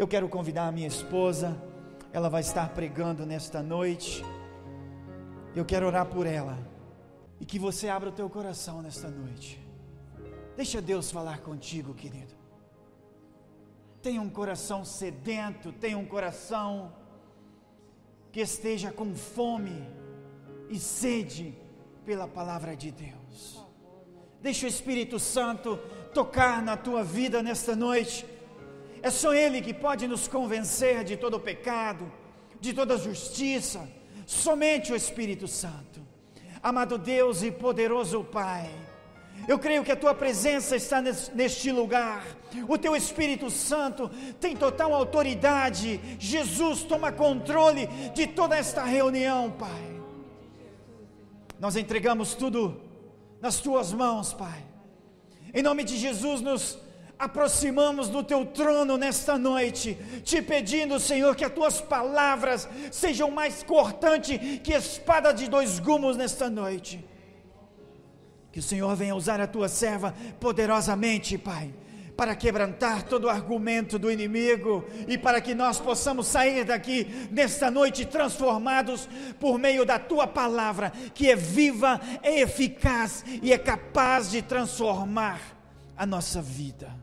Eu quero convidar a minha esposa, ela vai estar pregando nesta noite. Eu quero orar por ela, e que você abra o teu coração nesta noite. Deixa Deus falar contigo, querido. Tenha um coração sedento, tenha um coração que esteja com fome e sede pela palavra de Deus. Deixa o Espírito Santo tocar na tua vida nesta noite. É só Ele que pode nos convencer de todo o pecado, de toda a justiça. Somente o Espírito Santo. Amado Deus e poderoso Pai, eu creio que a Tua presença está neste lugar. O Teu Espírito Santo tem total autoridade. Jesus toma controle de toda esta reunião, Pai. Nós entregamos tudo nas Tuas mãos, Pai. Em nome de Jesus, nos aproximamos do Teu trono nesta noite, te pedindo, Senhor, que as Tuas palavras sejam mais cortantes que espada de dois gumes nesta noite. Que o Senhor venha usar a Tua serva poderosamente, Pai, para quebrantar todo o argumento do inimigo, e para que nós possamos sair daqui nesta noite transformados por meio da Tua palavra, que é viva, é eficaz e é capaz de transformar a nossa vida.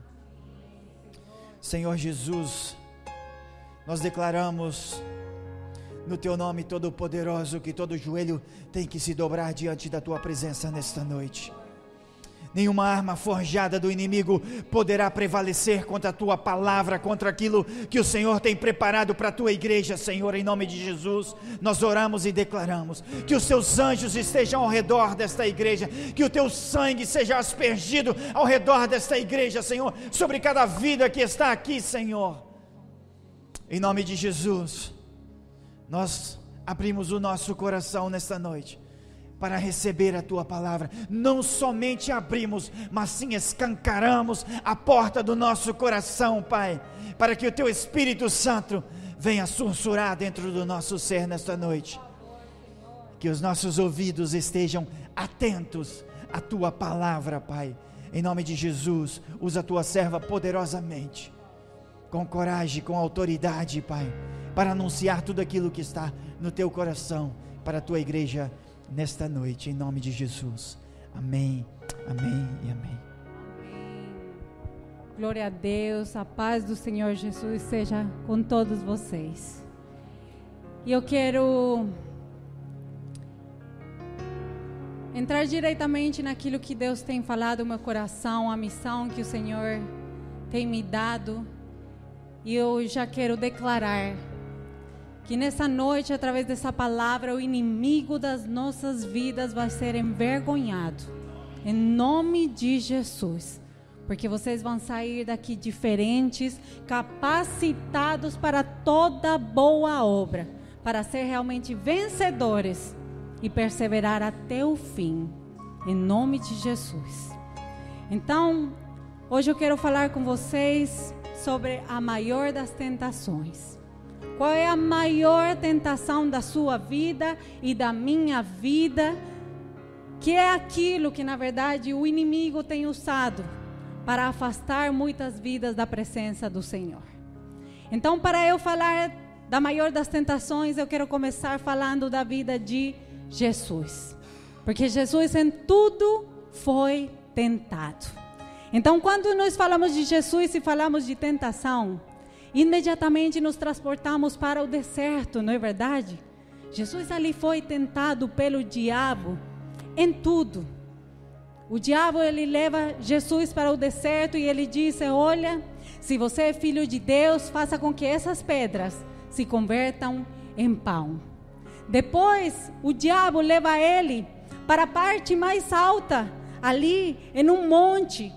Senhor Jesus, nós declaramos no Teu nome todo-poderoso que todo joelho tem que se dobrar diante da Tua presença nesta noite. Nenhuma arma forjada do inimigo poderá prevalecer contra a Tua palavra, contra aquilo que o Senhor tem preparado para a Tua igreja. Senhor, em nome de Jesus, nós oramos e declaramos que os Teus anjos estejam ao redor desta igreja, que o Teu sangue seja aspergido ao redor desta igreja, Senhor, sobre cada vida que está aqui, Senhor. Em nome de Jesus, nós abrimos o nosso coração nesta noite para receber a Tua palavra. Não somente abrimos, mas sim escancaramos a porta do nosso coração, Pai, para que o Teu Espírito Santo venha sussurrar dentro do nosso ser nesta noite. Que os nossos ouvidos estejam atentos à Tua palavra, Pai. Em nome de Jesus, usa a Tua serva poderosamente, com coragem, com autoridade, Pai, para anunciar tudo aquilo que está no Teu coração para a Tua igreja nesta noite, em nome de Jesus. Amém, amém e amém. Glória a Deus, a paz do Senhor Jesus seja com todos vocês. E eu quero entrar diretamente naquilo que Deus tem falado no meu coração, a missão que o Senhor tem me dado. E eu já quero declarar que nessa noite, através dessa palavra, o inimigo das nossas vidas vai ser envergonhado, em nome de Jesus, porque vocês vão sair daqui diferentes, capacitados para toda boa obra, para ser realmente vencedores e perseverar até o fim, em nome de Jesus. Então, hoje eu quero falar com vocês sobre a maior das tentações. Qual é a maior tentação da sua vida e da minha vida? Que é aquilo que na verdade o inimigo tem usado para afastar muitas vidas da presença do Senhor. Então, para eu falar da maior das tentações, eu quero começar falando da vida de Jesus. Porque Jesus em tudo foi tentado. Então, quando nós falamos de Jesus e falamos de tentação, imediatamente nos transportamos para o deserto, não é verdade? Jesus ali foi tentado pelo diabo em tudo. O diabo, ele leva Jesus para o deserto e ele diz: olha, se você é filho de Deus, faça com que essas pedras se convertam em pão. Depois, o diabo leva ele para a parte mais alta, ali em um monte,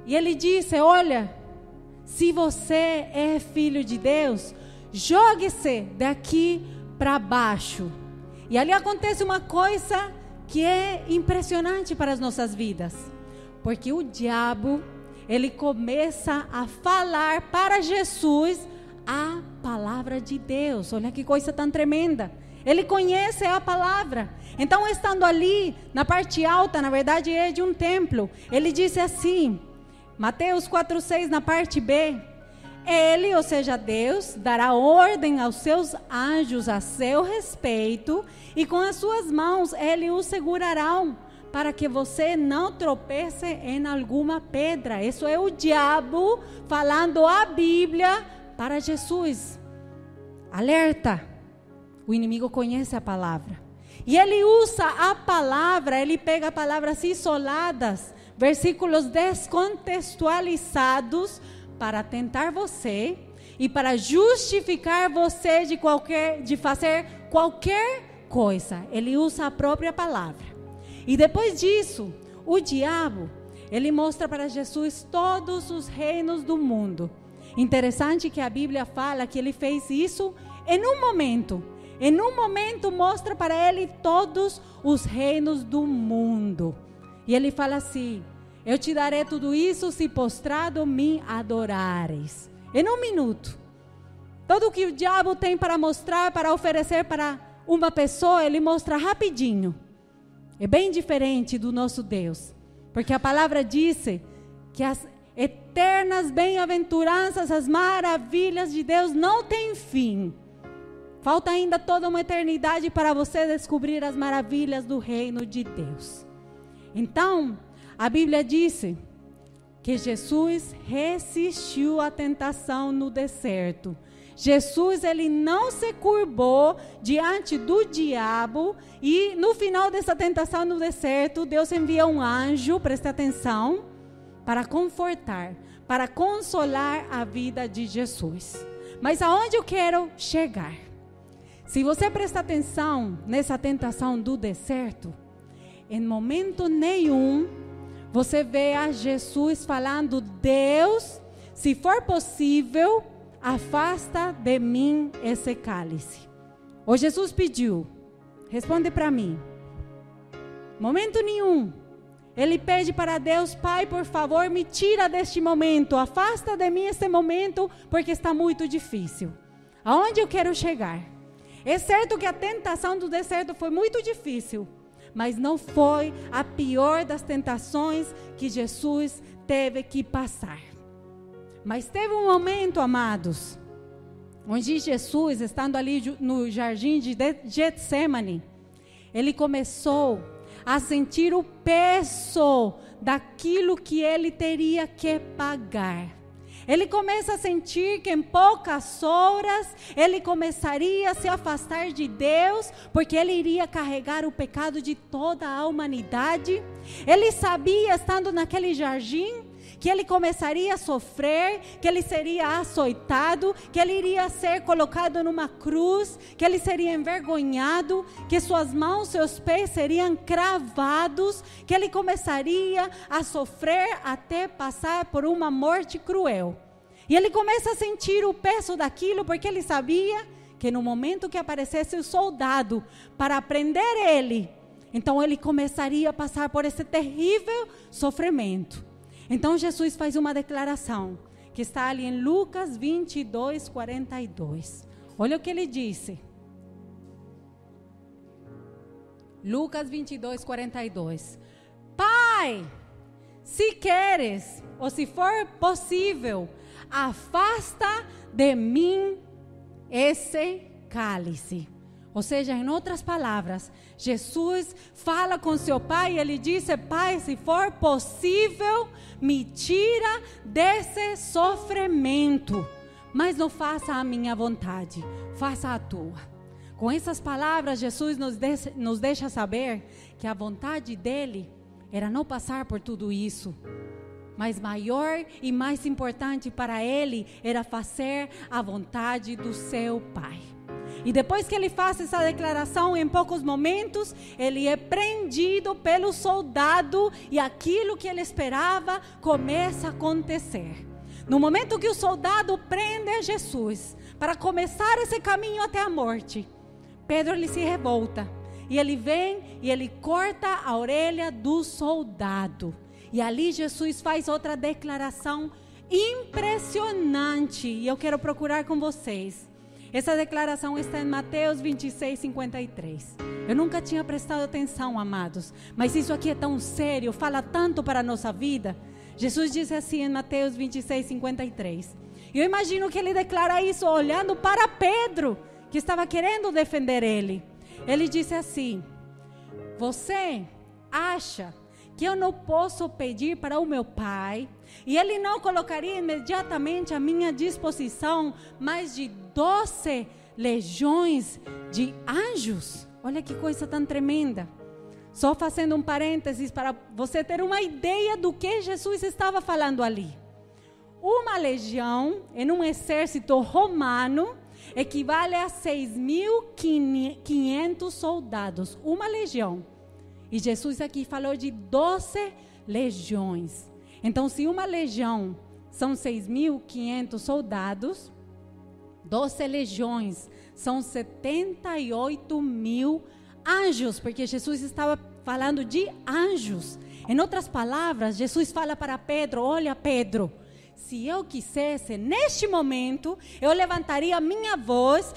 e ele disse: olha, se você é filho de Deus, jogue-se daqui para baixo. E ali acontece uma coisa que é impressionante para as nossas vidas, porque o diabo, ele começa a falar para Jesus a palavra de Deus. Olha que coisa tão tremenda. Ele conhece a palavra. Então, estando ali na parte alta, na verdade é de um templo, ele disse assim, Mateus 4:6, na parte B: ele, ou seja, Deus, dará ordem aos seus anjos a seu respeito, e com as suas mãos ele os segurarão, para que você não tropece em alguma pedra. Isso é o diabo falando a Bíblia para Jesus. Alerta, o inimigo conhece a palavra, e ele usa a palavra, ele pega palavras isoladas, versículos descontextualizados, para tentar você e para justificar você de fazer qualquer coisa. Ele usa a própria palavra. E depois disso, o diabo, ele mostra para Jesus todos os reinos do mundo. Interessante que a Bíblia fala que ele fez isso em um momento. Em um momento mostra para ele todos os reinos do mundo. E ele fala assim: eu te darei tudo isso se postrado me adorares. Em um minuto. Tudo que o diabo tem para mostrar, para oferecer para uma pessoa, ele mostra rapidinho. É bem diferente do nosso Deus. Porque a palavra diz que as eternas bem-aventuranças, as maravilhas de Deus não têm fim. Falta ainda toda uma eternidade para você descobrir as maravilhas do reino de Deus. Então, a Bíblia diz que Jesus resistiu à tentação no deserto. Jesus, ele não se curvou diante do diabo, e no final dessa tentação no deserto, Deus envia um anjo, presta atenção, para confortar, para consolar a vida de Jesus. Mas aonde eu quero chegar? Se você prestar atenção nessa tentação do deserto, em momento nenhum você vê a Jesus falando: Deus, se for possível, afasta de mim esse cálice. Ou Jesus pediu? Responde para mim. Momento nenhum. Ele pede para Deus: Pai, por favor, me tira deste momento, afasta de mim esse momento, porque está muito difícil. Aonde eu quero chegar? É certo que a tentação do deserto foi muito difícil, mas não foi a pior das tentações que Jesus teve que passar. Mas teve um momento, amados, onde Jesus, estando ali no jardim de Getsemane, ele começou a sentir o peso daquilo que ele teria que pagar. Ele começa a sentir que em poucas horas ele começaria a se afastar de Deus, porque ele iria carregar o pecado de toda a humanidade. Ele sabia, estando naquele jardim, que ele começaria a sofrer, que ele seria açoitado, que ele iria ser colocado numa cruz, que ele seria envergonhado, que suas mãos, seus pés seriam cravados, que ele começaria a sofrer até passar por uma morte cruel. E ele começa a sentir o peso daquilo, porque ele sabia que no momento que aparecesse o soldado para prender ele, então ele começaria a passar por esse terrível sofrimento. Então Jesus faz uma declaração, que está ali em Lucas 22, 42. Olha o que ele disse. Lucas 22, 42. Pai, se queres, ou se for possível, afasta de mim esse cálice. Ou seja, em outras palavras, Jesus fala com seu pai e ele diz: Pai, se for possível, me tira desse sofrimento, mas não faça a minha vontade, faça a tua. Com essas palavras, Jesus nos deixa saber que a vontade dele era não passar por tudo isso, mas maior e mais importante para ele era fazer a vontade do seu Pai. E depois que ele faz essa declaração, em poucos momentos, ele é prendido pelo soldado, e aquilo que ele esperava começa a acontecer. No momento que o soldado prende Jesus, para começar esse caminho até a morte, Pedro, ele se revolta, e ele vem e ele corta a orelha do soldado. E ali Jesus faz outra declaração impressionante, e eu quero procurar com vocês. Essa declaração está em Mateus 26, 53. Eu nunca tinha prestado atenção, amados, mas isso aqui é tão sério, fala tanto para a nossa vida. Jesus diz assim em Mateus 26, 53. Eu imagino que ele declara isso olhando para Pedro, que estava querendo defender ele. Ele disse assim: você acha que eu não posso pedir para o meu pai, e ele não colocaria imediatamente à minha disposição mais de 12 legiões de anjos? Olha que coisa tão tremenda. Só fazendo um parênteses para você ter uma ideia do que Jesus estava falando ali. Uma legião em um exército romano equivale a 6.500 soldados. Uma legião. E Jesus aqui falou de 12 legiões. Então, se uma legião são 6.500 soldados, 12 legiões são 78.000 anjos, porque Jesus estava falando de anjos. Em outras palavras, Jesus fala para Pedro: olha, Pedro, se eu quisesse, neste momento, eu levantaria minha voz,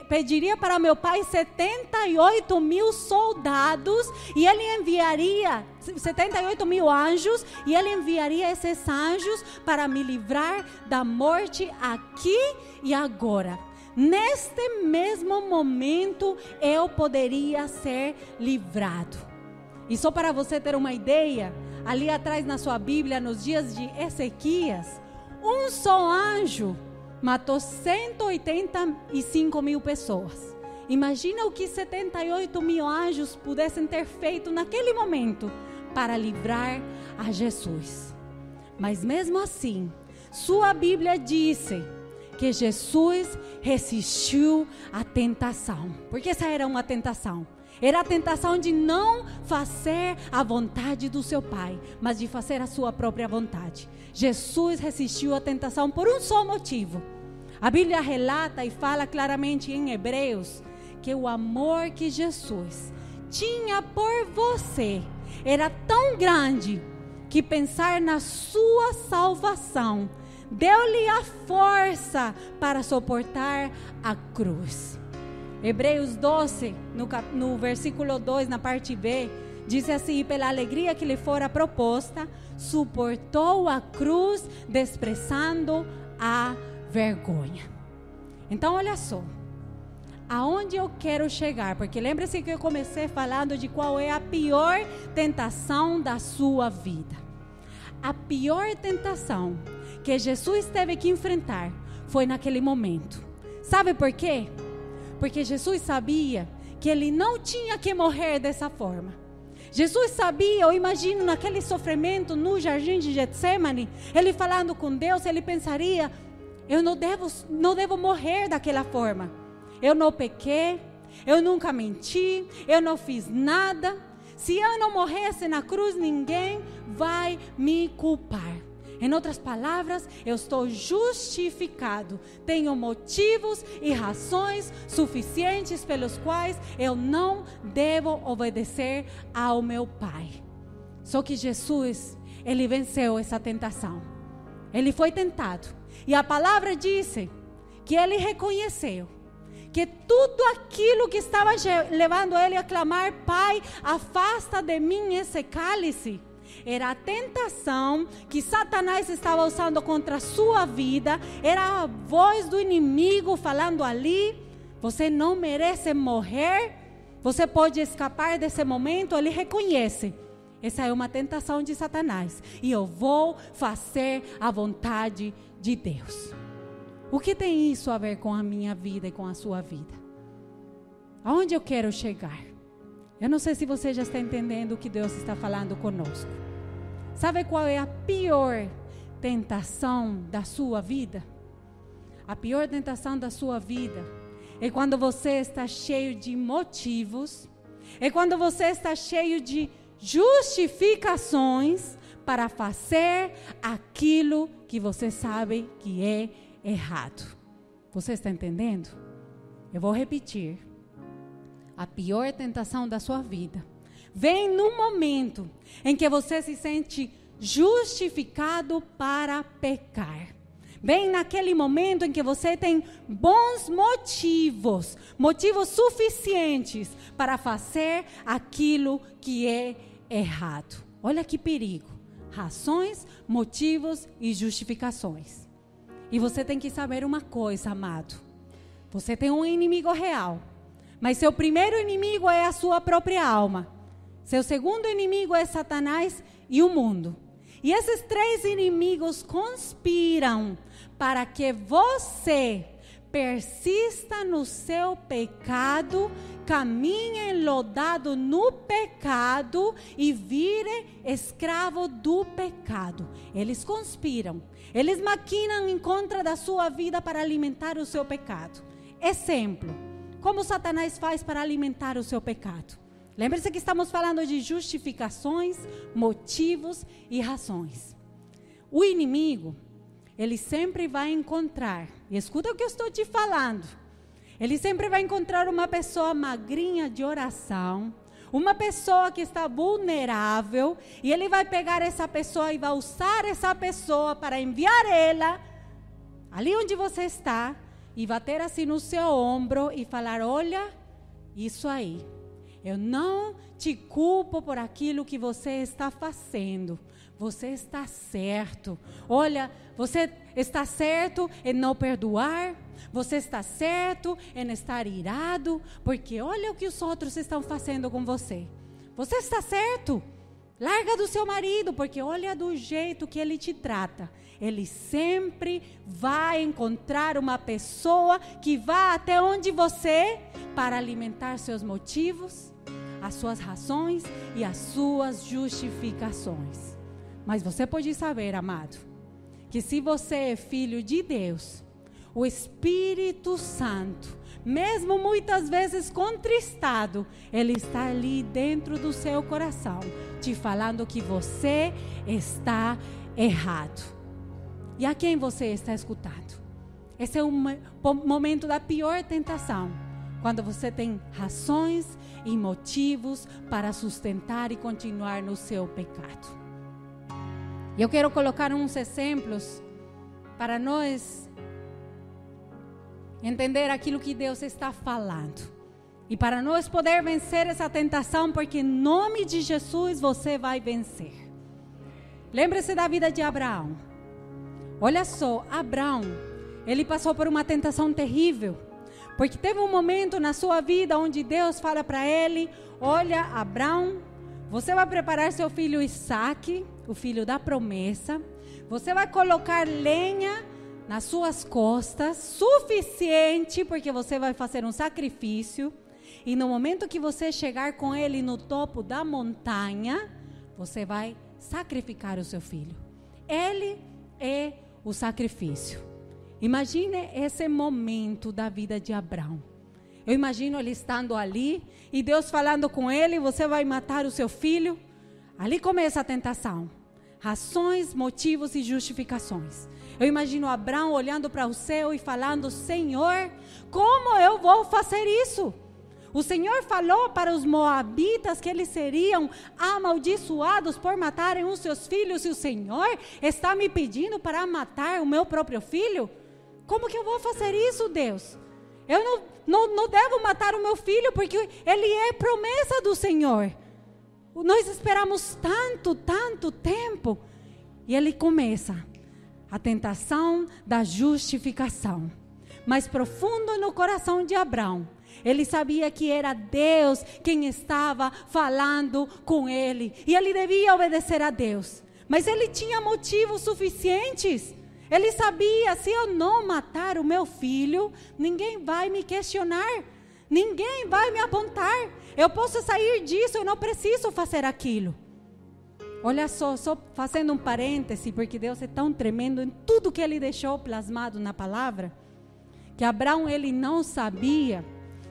pediria para meu pai 78.000 soldados, e ele enviaria 78.000 anjos, e ele enviaria esses anjos para me livrar da morte aqui e agora. Neste mesmo momento, eu poderia ser livrado. E só para você ter uma ideia, ali atrás na sua Bíblia, nos dias de Ezequias, um só anjo matou 185.000 pessoas. Imagina o que 78.000 anjos pudessem ter feito naquele momento para livrar a Jesus. Mas mesmo assim, sua Bíblia disse que Jesus resistiu à tentação. Porque essa era uma tentação. Era a tentação de não fazer a vontade do seu Pai, mas de fazer a sua própria vontade. Jesus resistiu à tentação por um só motivo. A Bíblia relata e fala claramente em Hebreus que o amor que Jesus tinha por você era tão grande que pensar na sua salvação deu-lhe a força para suportar a cruz. Hebreus 12, no versículo 2, na parte B, diz assim: pela alegria que lhe fora proposta, suportou a cruz, desprezando a vergonha. Então, olha só, aonde eu quero chegar, porque lembre-se que eu comecei falando de qual é a pior tentação da sua vida. A pior tentação que Jesus teve que enfrentar foi naquele momento. Sabe por quê? Porque Jesus sabia que ele não tinha que morrer dessa forma. Jesus sabia, eu imagino naquele sofrimento no jardim de Getsemane, ele falando com Deus, ele pensaria: eu não devo morrer daquela forma. Eu não pequei, eu nunca menti, eu não fiz nada. Se eu não morresse na cruz, ninguém vai me culpar. Em outras palavras, eu estou justificado. Tenho motivos e razões suficientes pelos quais eu não devo obedecer ao meu Pai. Só que Jesus, ele venceu essa tentação. Ele foi tentado. E a palavra diz que ele reconheceu que tudo aquilo que estava levando ele a clamar: Pai, afasta de mim esse cálice, era a tentação que Satanás estava usando contra a sua vida. Era a voz do inimigo falando ali: você não merece morrer, você pode escapar desse momento. Ele reconhece: essa é uma tentação de Satanás, e eu vou fazer a vontade de Deus. O que tem isso a ver com a minha vida e com a sua vida? Aonde eu quero chegar? Eu não sei se você já está entendendo o que Deus está falando conosco. Sabe qual é a pior tentação da sua vida? A pior tentação da sua vida é quando você está cheio de motivos, é quando você está cheio de justificações para fazer aquilo que você sabe que é errado. Você está entendendo? Eu vou repetir. A pior tentação da sua vida vem no momento em que você se sente justificado para pecar. Vem naquele momento em que você tem bons motivos suficientes para fazer aquilo que é errado. Olha que perigo. Razões, motivos e justificações. E você tem que saber uma coisa, amado. Você tem um inimigo real. Mas seu primeiro inimigo é a sua própria alma. Seu segundo inimigo é Satanás e o mundo. E esses três inimigos conspiram para que você persista no seu pecado, caminhe enlodado no pecado e vire escravo do pecado. Eles conspiram, eles maquinam em contra da sua vida para alimentar o seu pecado. Exemplo, como Satanás faz para alimentar o seu pecado? Lembre-se que estamos falando de justificações, motivos e razões. O inimigo, ele sempre vai encontrar, e escuta o que eu estou te falando, ele sempre vai encontrar uma pessoa magrinha de oração, uma pessoa que está vulnerável, e ele vai pegar essa pessoa e vai usar essa pessoa para enviar ela ali onde você está, e bater assim no seu ombro e falar: olha, isso aí, eu não te culpo por aquilo que você está fazendo. Você está certo. Olha, você está certo em não perdoar. Você está certo em estar irado. Porque olha o que os outros estão fazendo com você. Você está certo. Larga do seu marido, porque olha do jeito que ele te trata. Ele sempre vai encontrar uma pessoa que vá até onde você para alimentar seus motivos, as suas razões e as suas justificações. Mas você pode saber, amado, que se você é filho de Deus, o Espírito Santo, mesmo muitas vezes contristado, ele está ali dentro do seu coração, te falando que você está errado. E a quem você está escutando? Esse é o momento da pior tentação, quando você tem razões e motivos para sustentar e continuar no seu pecado. E eu quero colocar uns exemplos para nós entender aquilo que Deus está falando. E para nós poder vencer essa tentação, porque em nome de Jesus você vai vencer. Lembre-se da vida de Abraão. Olha só, Abraão, ele passou por uma tentação terrível. Porque teve um momento na sua vida onde Deus fala para ele: olha, Abraão, você vai preparar seu filho Isaque, o filho da promessa. Você vai colocar lenha nas suas costas, suficiente, porque você vai fazer um sacrifício. E no momento que você chegar com ele no topo da montanha, você vai sacrificar o seu filho. Ele é o sacrifício. Imagine esse momento da vida de Abraão. Eu imagino ele estando ali e Deus falando com ele: você vai matar o seu filho. Ali começa a tentação. Razões, motivos e justificações. Eu imagino Abraão olhando para o céu e falando: Senhor, como eu vou fazer isso? O Senhor falou para os moabitas que eles seriam amaldiçoados por matarem os seus filhos, e o Senhor está me pedindo para matar o meu próprio filho? Como que eu vou fazer isso, Deus? Eu não devo matar o meu filho, porque ele é promessa do Senhor. Nós esperamos tanto tempo. E ele começa a tentação da justificação. Mas profundo no coração de Abraão, ele sabia que era Deus quem estava falando com ele. E ele devia obedecer a Deus. Mas ele tinha motivos suficientes. Ele sabia: se eu não matar o meu filho, ninguém vai me questionar. Ninguém vai me apontar. Eu posso sair disso, eu não preciso fazer aquilo. Olha só fazendo um parêntese, porque Deus é tão tremendo em tudo que ele deixou plasmado na palavra, que Abraão, ele não sabia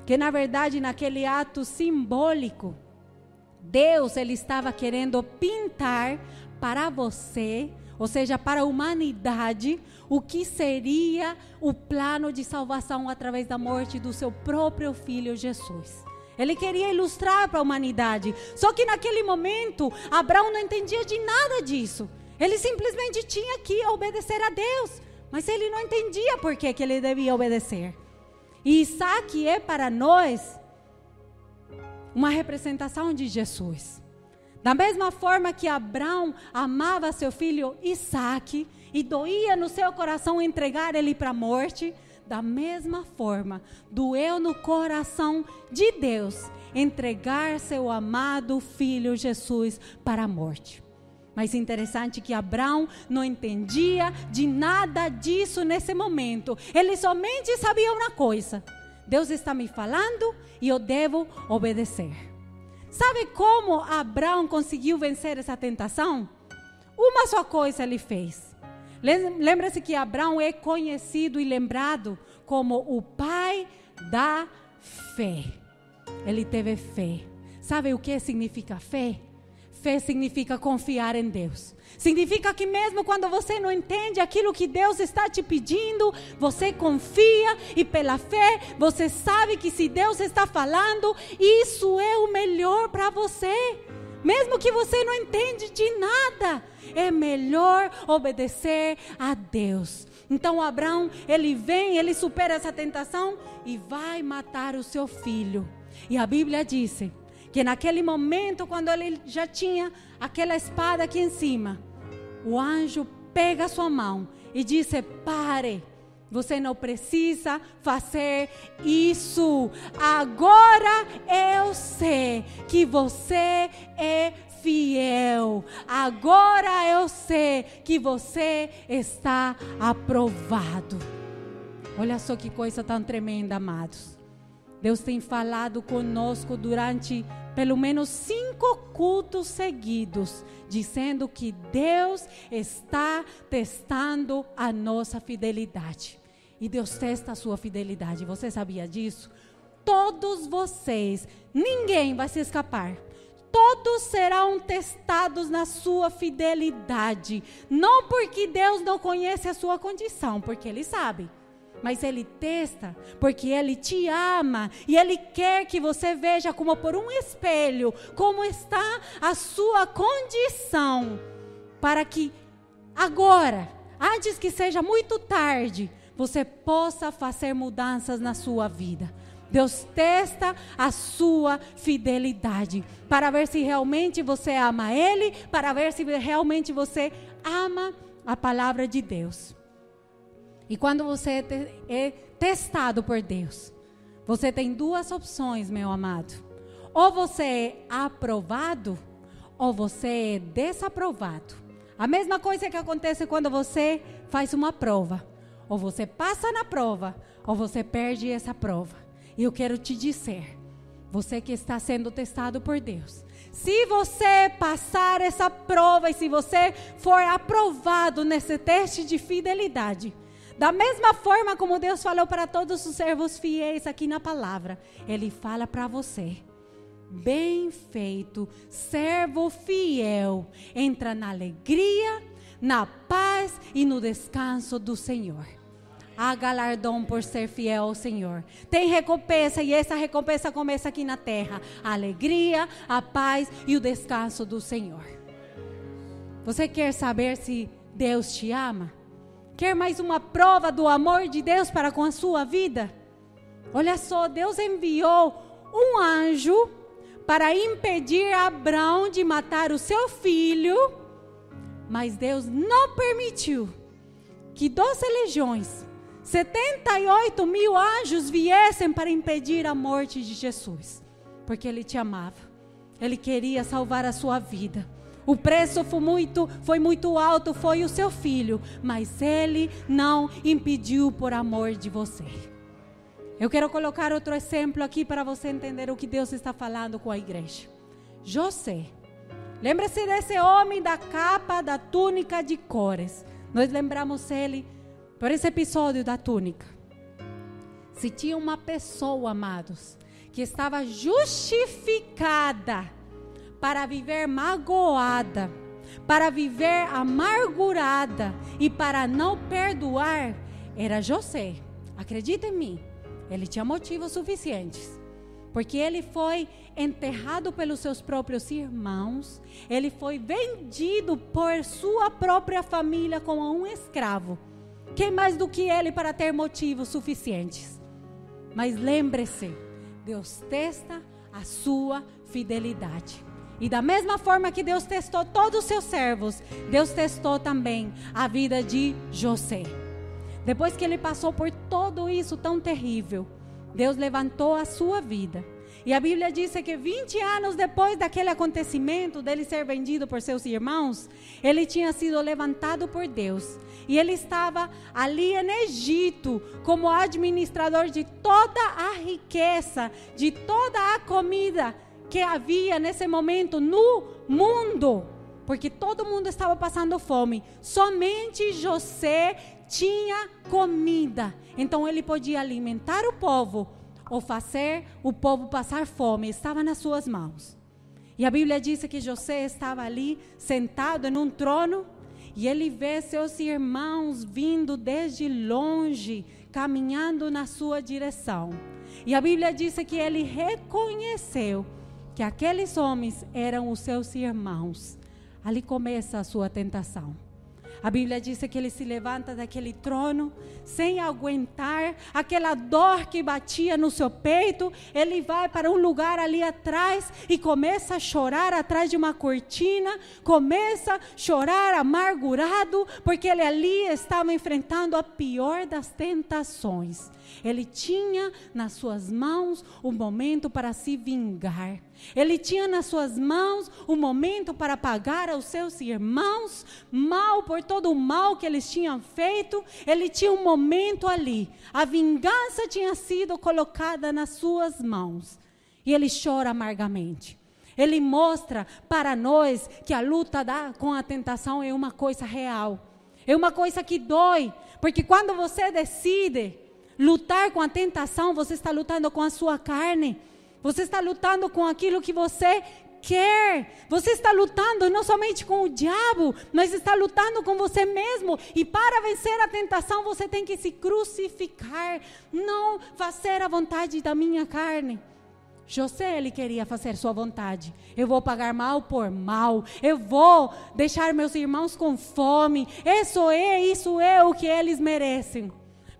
que na verdade naquele ato simbólico, Deus, ele estava querendo pintar para você, ou seja, para a humanidade, o que seria o plano de salvação através da morte do seu próprio filho Jesus. Ele queria ilustrar para a humanidade. Só que naquele momento, Abraão não entendia de nada disso. Ele simplesmente tinha que obedecer a Deus. Mas ele não entendia por que ele devia obedecer. E Isaque é para nós uma representação de Jesus. Da mesma forma que Abraão amava seu filho Isaque, e doía no seu coração entregar ele para a morte, da mesma forma, doeu no coração de Deus entregar seu amado filho Jesus para a morte. Mas interessante que Abraão não entendia de nada disso nesse momento. Ele somente sabia uma coisa: Deus está me falando e eu devo obedecer. Sabe como Abraão conseguiu vencer essa tentação? Uma só coisa ele fez. Lembra-se que Abraão é conhecido e lembrado como o pai da fé. Ele teve fé. Sabe o que significa fé? Fé significa confiar em Deus. Significa que mesmo quando você não entende aquilo que Deus está te pedindo, você confia e pela fé você sabe que se Deus está falando, isso é o melhor para você. Mesmo que você não entende de nada, é melhor obedecer a Deus. Então Abraão, ele supera essa tentação e vai matar o seu filho. E a Bíblia diz que naquele momento, quando ele já tinha aquela espada aqui em cima, o anjo pega a sua mão e diz: pare, você não precisa fazer isso. Agora eu sei que você é fiel. Agora eu sei que você está aprovado. Olha só que coisa tão tremenda, amados. Deus tem falado conosco durante pelo menos 5 cultos seguidos, dizendo que Deus está testando a nossa fidelidade. E Deus testa a sua fidelidade. Você sabia disso? Todos vocês, ninguém vai se escapar. Todos serão testados na sua fidelidade. Não porque Deus não conhece a sua condição, porque Ele sabe. Mas Ele testa porque Ele te ama e Ele quer que você veja como por um espelho como está a sua condição, para que agora, antes que seja muito tarde, você possa fazer mudanças na sua vida. Deus testa a sua fidelidade para ver se realmente você ama Ele, para ver se realmente você ama a palavra de Deus. E quando você é testado por Deus, você tem 2 opções, meu amado. Ou você é aprovado, ou você é desaprovado. A mesma coisa que acontece quando você faz uma prova. Ou você passa na prova, ou você perde essa prova. E eu quero te dizer, você que está sendo testado por Deus, se você passar essa prova e se você for aprovado nesse teste de fidelidade, da mesma forma como Deus falou para todos os servos fiéis aqui na palavra, Ele fala para você: bem feito, servo fiel, entra na alegria, na paz e no descanso do Senhor. Há galardão por ser fiel ao Senhor. Tem recompensa e essa recompensa começa aqui na terra. A alegria, a paz e o descanso do Senhor. Você quer saber se Deus te ama? Quer mais uma prova do amor de Deus para com a sua vida? Olha só, Deus enviou um anjo para impedir Abraão de matar o seu filho, mas Deus não permitiu que 12 legiões, 78 mil anjos viessem para impedir a morte de Jesus, porque Ele te amava, Ele queria salvar a sua vida. O preço foi muito alto, foi o seu filho, mas Ele não impediu por amor de você. Eu quero colocar outro exemplo aqui para você entender o que Deus está falando com a igreja. José, lembra-se desse homem da capa, da túnica de cores. Nós lembramos ele por esse episódio da túnica. Se tinha uma pessoa, amados, que estava justificada para viver magoada, para viver amargurada e para não perdoar, era José. Acredita em mim, ele tinha motivos suficientes, porque ele foi enterrado pelos seus próprios irmãos, ele foi vendido por sua própria família como um escravo. Quem mais do que ele para ter motivos suficientes? Mas lembre-se, Deus testa a sua fidelidade. E da mesma forma que Deus testou todos os seus servos, Deus testou também a vida de José. Depois que ele passou por tudo isso tão terrível, Deus levantou a sua vida. E a Bíblia diz que 20 anos depois daquele acontecimento, dele ser vendido por seus irmãos, ele tinha sido levantado por Deus. E ele estava ali no Egito, como administrador de toda a riqueza, de toda a comida que havia nesse momento no mundo. Porque todo mundo estava passando fome. Somente José tinha comida. Então ele podia alimentar o povo ou fazer o povo passar fome. Estava nas suas mãos. E a Bíblia diz que José estava ali sentado em um trono e ele vê seus irmãos vindo desde longe, caminhando na sua direção. E a Bíblia diz que ele reconheceu que aqueles homens eram os seus irmãos. Ali começa a sua tentação. A Bíblia diz que ele se levanta daquele trono, sem aguentar aquela dor que batia no seu peito. Ele vai para um lugar ali atrás e começa a chorar atrás de uma cortina. Começa a chorar amargurado, porque ele ali estava enfrentando a pior das tentações. Ele tinha nas suas mãos um momento para se vingar. Ele tinha nas suas mãos um momento para pagar aos seus irmãos mal por todo o mal que eles tinham feito. Ele tinha um momento ali. A vingança tinha sido colocada nas suas mãos. E ele chora amargamente. Ele mostra para nós que a luta com a tentação é uma coisa real. É uma coisa que dói. Porque quando você decide lutar com a tentação, você está lutando com a sua carne. Você está lutando com aquilo que você quer. Você está lutando não somente com o diabo, mas está lutando com você mesmo. E para vencer a tentação, você tem que se crucificar. Não fazer a vontade da minha carne. José, ele queria fazer sua vontade. Eu vou pagar mal por mal. Eu vou deixar meus irmãos com fome. Isso é o que eles merecem.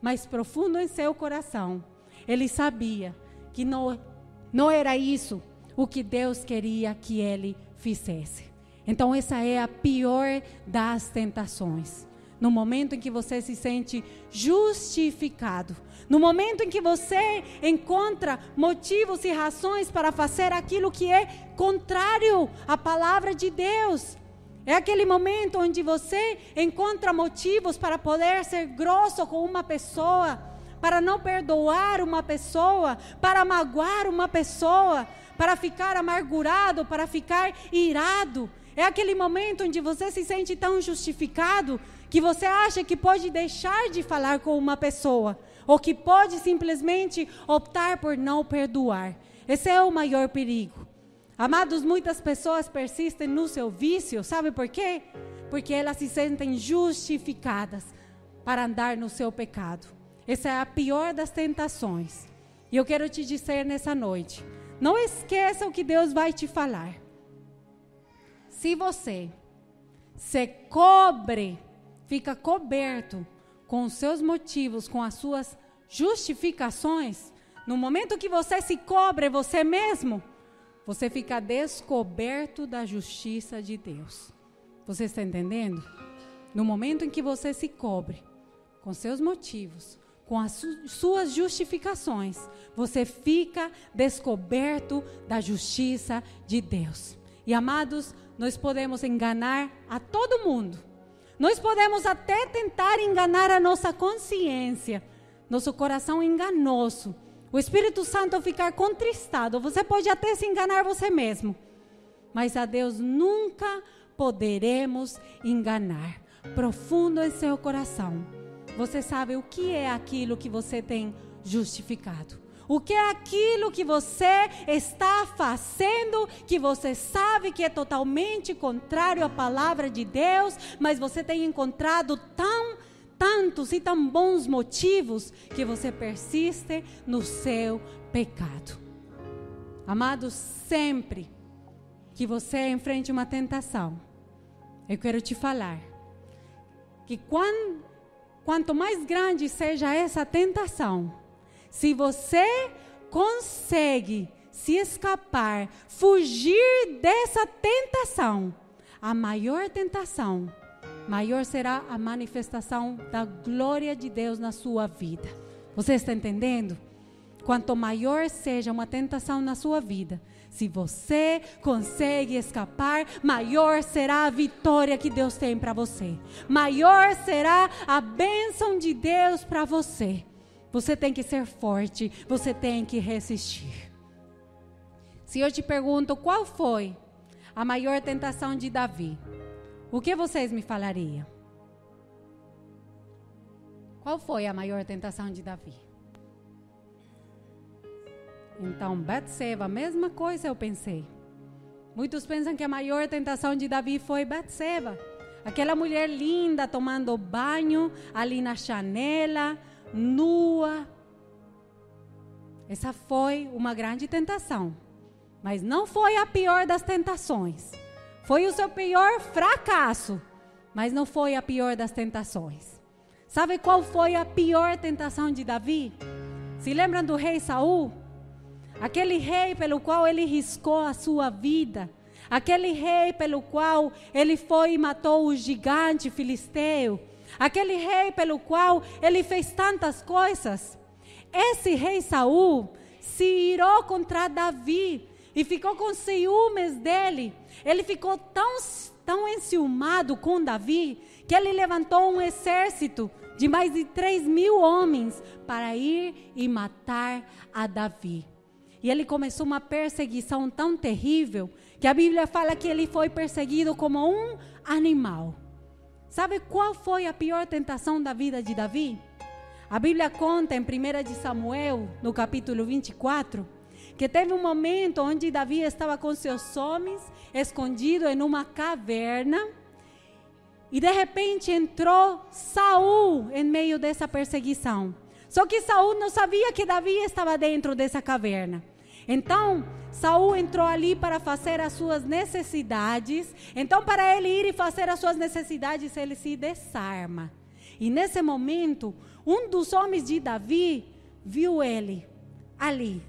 Mas profundo em seu coração, ele sabia que não era isso o que Deus queria que ele fizesse. Então essa é a pior das tentações. No momento em que você se sente justificado, no momento em que você encontra motivos e razões para fazer aquilo que é contrário à palavra de Deus. É aquele momento onde você encontra motivos para poder ser grosso com uma pessoa, para não perdoar uma pessoa, para magoar uma pessoa, para ficar amargurado, para ficar irado. É aquele momento onde você se sente tão justificado que você acha que pode deixar de falar com uma pessoa, ou que pode simplesmente optar por não perdoar. Esse é o maior perigo. Amados, muitas pessoas persistem no seu vício, sabe por quê? Porque elas se sentem justificadas para andar no seu pecado. Essa é a pior das tentações. E eu quero te dizer nessa noite, não esqueça o que Deus vai te falar. Se você se cobre, fica coberto com os seus motivos, com as suas justificações, no momento que você se cobre você mesmo, você fica descoberto da justiça de Deus. Você está entendendo? No momento em que você se cobre com seus motivos, com as suas justificações, você fica descoberto da justiça de Deus. E amados, nós podemos enganar a todo mundo. Nós podemos até tentar enganar a nossa consciência, nosso coração enganoso. O Espírito Santo ficar contristado. Você pode até se enganar você mesmo. Mas a Deus nunca poderemos enganar. Profundo em seu coração, você sabe o que é aquilo que você tem justificado. O que é aquilo que você está fazendo, que você sabe que é totalmente contrário à palavra de Deus, mas você tem encontrado tantos e tão bons motivos que você persiste no seu pecado. Amados, sempre que você enfrente uma tentação, eu quero te falar que quanto mais grande seja essa tentação, se você consegue se escapar, fugir dessa tentação, a maior tentação, maior será a manifestação da glória de Deus na sua vida. Você está entendendo? Quanto maior seja uma tentação na sua vida, se você consegue escapar, maior será a vitória que Deus tem para você. Maior será a bênção de Deus para você. Você tem que ser forte, você tem que resistir. Se eu te pergunto qual foi a maior tentação de Davi, o que vocês me falariam? Qual foi a maior tentação de Davi? Então, Batseba, a mesma coisa eu pensei. Muitos pensam que a maior tentação de Davi foi Batseba. Aquela mulher linda tomando banho ali na janela, nua. Essa foi uma grande tentação. Mas não foi a pior das tentações. Foi o seu pior fracasso. Mas não foi a pior das tentações. Sabe qual foi a pior tentação de Davi? Se lembram do rei Saul? Aquele rei pelo qual ele riscou a sua vida. Aquele rei pelo qual ele foi e matou o gigante filisteu. Aquele rei pelo qual ele fez tantas coisas. Esse rei Saul se irou contra Davi e ficou com ciúmes dele. Ele ficou tão enciumado com Davi que ele levantou um exército de mais de 3.000 homens para ir e matar a Davi. E ele começou uma perseguição tão terrível que a Bíblia fala que ele foi perseguido como um animal. Sabe qual foi a pior tentação da vida de Davi? A Bíblia conta em 1 de Samuel, no capítulo 24, que teve um momento onde Davi estava com seus homens, escondido em uma caverna, e de repente entrou Saul em meio dessa perseguição. Só que Saul não sabia que Davi estava dentro dessa caverna. Então, Saul entrou ali para fazer as suas necessidades. Então, para ele ir e fazer as suas necessidades, ele se desarma. E nesse momento, um dos homens de Davi viu ele ali.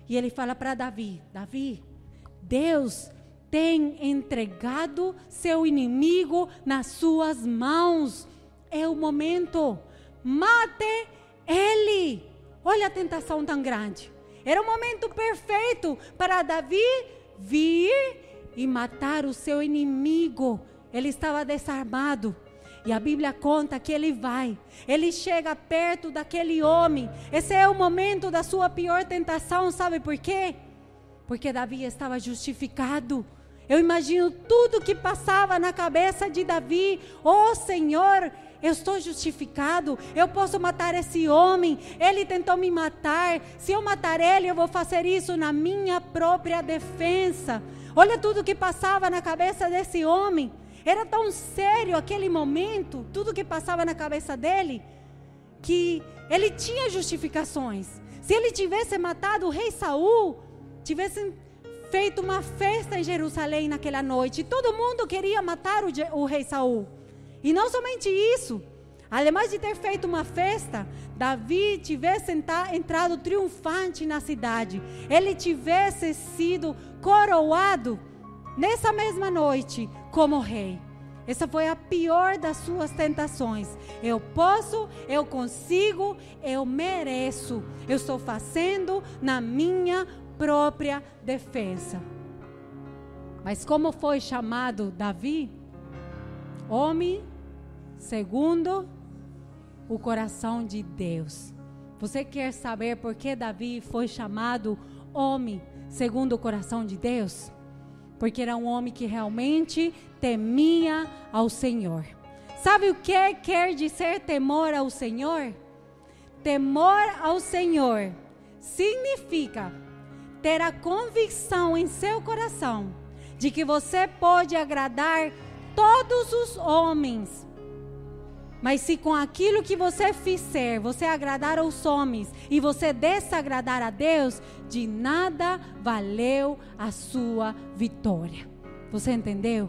E ele fala para Davi: Davi, Deus tem entregado seu inimigo nas suas mãos. É o momento. Mate ele. Olha a tentação tão grande. Era o momento perfeito para Davi vir e matar o seu inimigo. Ele estava desarmado. E a Bíblia conta que ele chega perto daquele homem. Esse é o momento da sua pior tentação, sabe por quê? Porque Davi estava justificado. Eu imagino tudo que passava na cabeça de Davi. Oh Senhor, eu estou justificado, eu posso matar esse homem, ele tentou me matar, se eu matar ele, eu vou fazer isso na minha própria defesa. Olha tudo que passava na cabeça desse homem, era tão sério aquele momento, tudo que passava na cabeça dele, que ele tinha justificações. Se ele tivesse matado o rei Saul, tivessem feito uma festa em Jerusalém naquela noite, todo mundo queria matar o rei Saul. E não somente isso, além de ter feito uma festa, Davi tivesse entrado triunfante na cidade, ele tivesse sido coroado nessa mesma noite como rei. Essa foi a pior das suas tentações. Eu posso, eu consigo, eu mereço. Eu estou fazendo na minha própria defesa. Mas como foi chamado Davi? Homem segundo o coração de Deus. Você quer saber por que Davi foi chamado homem segundo o coração de Deus? Porque era um homem que realmente temia ao Senhor. Sabe o que quer dizer temor ao Senhor? Temor ao Senhor significa ter a convicção em seu coração de que você pode agradar todos os homens. Mas se com aquilo que você fizer, você agradar aos homens e você desagradar a Deus, de nada valeu a sua vitória. Você entendeu?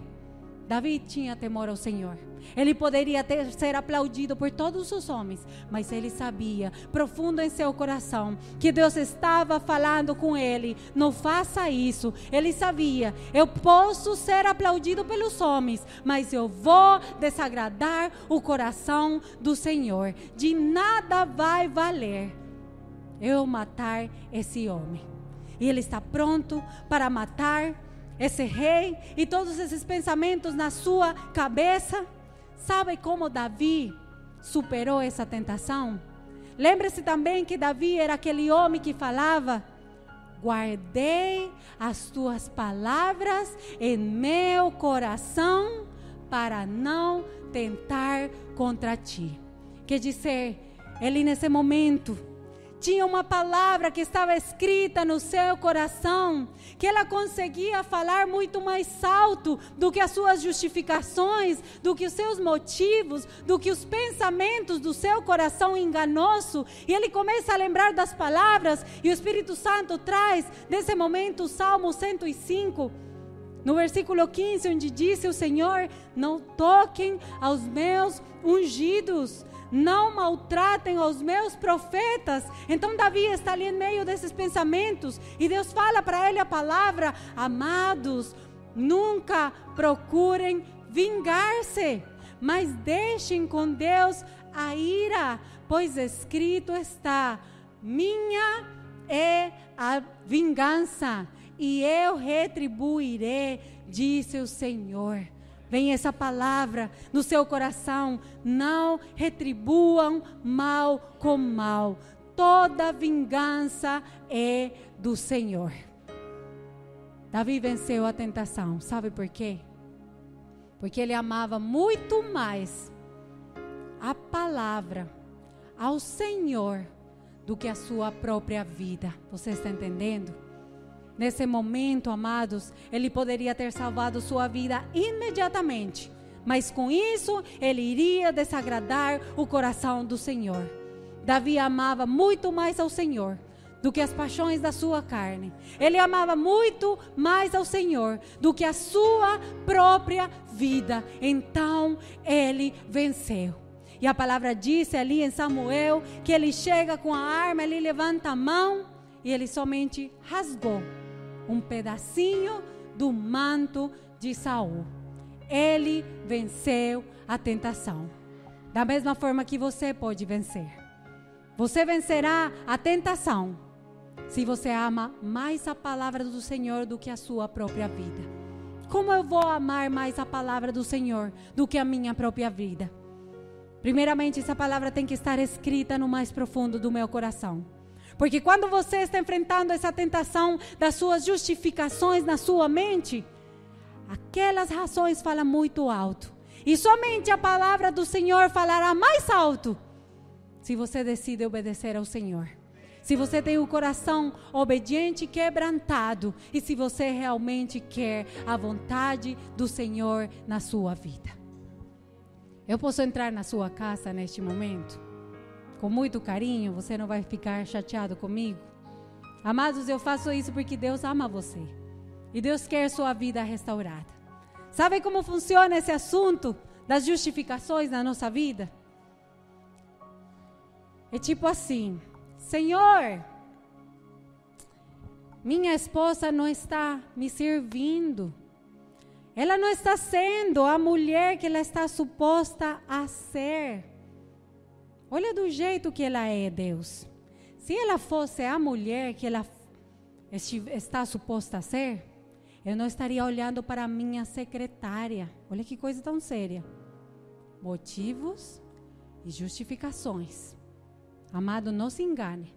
Davi tinha temor ao Senhor. Ele poderia ser aplaudido por todos os homens, mas ele sabia, profundo em seu coração, que Deus estava falando com ele. Não faça isso. Ele sabia, eu posso ser aplaudido pelos homens, mas eu vou desagradar o coração do Senhor. De nada vai valer eu matar esse homem. E ele está pronto para matar esse rei e todos esses pensamentos na sua cabeça. Sabe como Davi superou essa tentação? Lembre-se também que Davi era aquele homem que falava: guardei as tuas palavras em meu coração para não tentar contra ti. Quer dizer, ele nesse momento tinha uma palavra que estava escrita no seu coração, que ela conseguia falar muito mais alto do que as suas justificações, do que os seus motivos, do que os pensamentos do seu coração enganoso. E ele começa a lembrar das palavras, e o Espírito Santo traz nesse momento o Salmo 105, no versículo 15, onde disse o Senhor: não toquem aos meus ungidos, não maltratem os meus profetas. Então Davi está ali em meio desses pensamentos, e Deus fala para ele a palavra: amados, nunca procurem vingar-se, mas deixem com Deus a ira, pois escrito está: minha é a vingança e eu retribuirei, disse o Senhor. Vem essa palavra no seu coração: não retribuam mal com mal, toda vingança é do Senhor. Davi venceu a tentação, sabe por quê? Porque ele amava muito mais a palavra, ao Senhor, do que a sua própria vida. Você está entendendo? Nesse momento, amados, ele poderia ter salvado sua vida imediatamente, mas com isso ele iria desagradar o coração do Senhor. Davi amava muito mais ao Senhor do que as paixões da sua carne. Ele amava muito mais ao Senhor do que a sua própria vida. Então ele venceu. E a palavra diz ali em Samuel que ele chega com a arma, ele levanta a mão e ele somente rasgou um pedacinho do manto de Saul. Ele venceu a tentação. Da mesma forma que você pode vencer. Você vencerá a tentação se você ama mais a palavra do Senhor do que a sua própria vida. Como eu vou amar mais a palavra do Senhor do que a minha própria vida? Primeiramente, essa palavra tem que estar escrita no mais profundo do meu coração. Porque quando você está enfrentando essa tentação das suas justificações na sua mente, aquelas razões falam muito alto. E somente a palavra do Senhor falará mais alto se você decide obedecer ao Senhor. Se você tem o coração obediente e quebrantado, e se você realmente quer a vontade do Senhor na sua vida. Eu posso entrar na sua casa neste momento? Com muito carinho, você não vai ficar chateado comigo? Amados, eu faço isso porque Deus ama você. E Deus quer sua vida restaurada. Sabe como funciona esse assunto das justificações na nossa vida? É tipo assim: Senhor, minha esposa não está me servindo. Ela não está sendo a mulher que ela está suposta a ser. Olha do jeito que ela é, Deus. Se ela fosse a mulher que ela está suposta a ser, eu não estaria olhando para a minha secretária. Olha que coisa tão séria. Motivos e justificações. Amado, não se engane.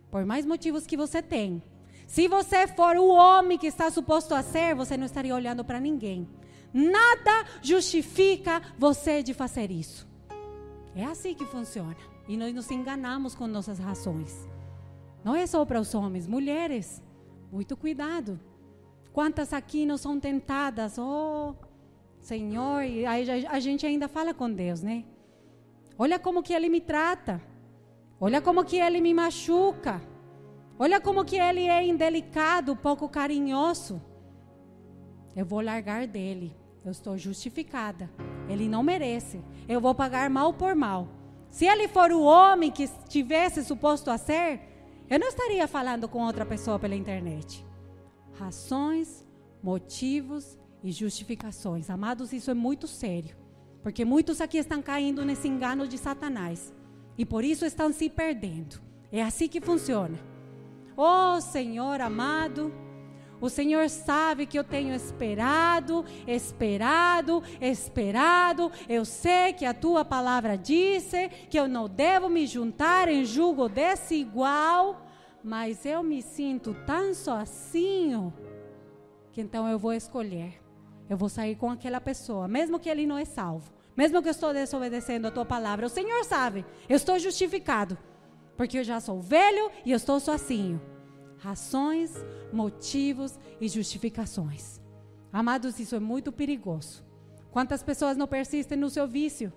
Por mais motivos que você tem, se você for o homem que está suposto a ser, você não estaria olhando para ninguém. Nada justifica você de fazer isso. É assim que funciona. E nós nos enganamos com nossas razões. Não é só para os homens, mulheres. Muito cuidado. Quantas aqui não são tentadas? Oh, Senhor, e aí a gente ainda fala com Deus, né? Olha como que Ele me trata. Olha como que Ele me machuca. Olha como que Ele é indelicado, pouco carinhoso. Eu vou largar dele. Eu estou justificada. ele não merece. Eu vou pagar mal por mal. Se ele for o homem que estivesse suposto a ser, eu não estaria falando com outra pessoa pela internet. Razões, motivos e justificações. Amados, isso é muito sério. Porque muitos aqui estão caindo nesse engano de Satanás. E por isso estão se perdendo. É assim que funciona. Oh, Senhor amado, o Senhor sabe que eu tenho esperado. Eu sei que a tua palavra disse que eu não devo me juntar em jugo desigual, mas eu me sinto tão sozinho, que então eu vou escolher. Eu vou sair com aquela pessoa, mesmo que ele não é salvo, mesmo que eu estou desobedecendo a tua palavra. O Senhor sabe, eu estou justificado, porque eu já sou velho e eu estou sozinho. Razões, motivos e justificações. Amados, isso é muito perigoso. Quantas pessoas não persistem no seu vício?